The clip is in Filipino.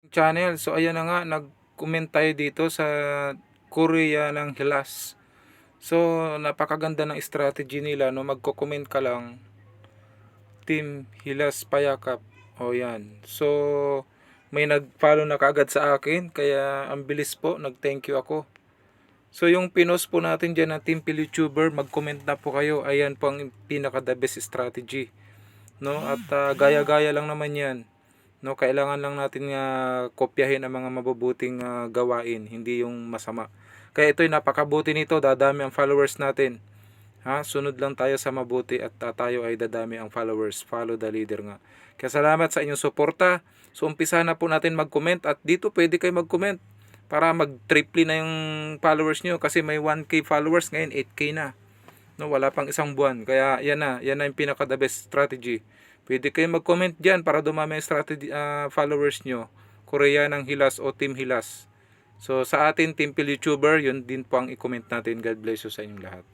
channel. So ayan na nga, nag-comment tayo dito sa Korea ng Hilas. So napakaganda ng strategy nila, no, magko-comment ka lang Team Hilas Payakap. O yan. So may nag-follow na kaagad sa akin, kaya ang bilis po, nag-thank you ako. So yung pinost po natin dyan na Team YouTuber, mag-comment na po kayo. Ayan po ang pinaka the best strategy, no? At gaya-gaya lang naman yan, no? Kailangan lang natin kopyahin ang mga mabubuting gawain, hindi yung masama. Kaya ito'y napakabuti nito, dadami ang followers natin. Ha, sunod lang tayo sa mabuti at tayo ay dadami ang followers. Follow the leader nga. Kaya salamat sa inyong suporta. So umpisa na po natin mag-comment, at dito pwede kayo mag-comment para mag-triple na yung followers nyo, kasi may 1k followers ngayon, 8k na. No, wala pang isang buwan. Kaya yan na yung pinaka the best strategy. Pwede kayo mag-comment diyan para dumami ang strategy, followers nyo. Korea ng Hilas o Team Hilas. So sa atin Team YouTuber, yun din po ang i-comment natin. God bless you sa inyong lahat.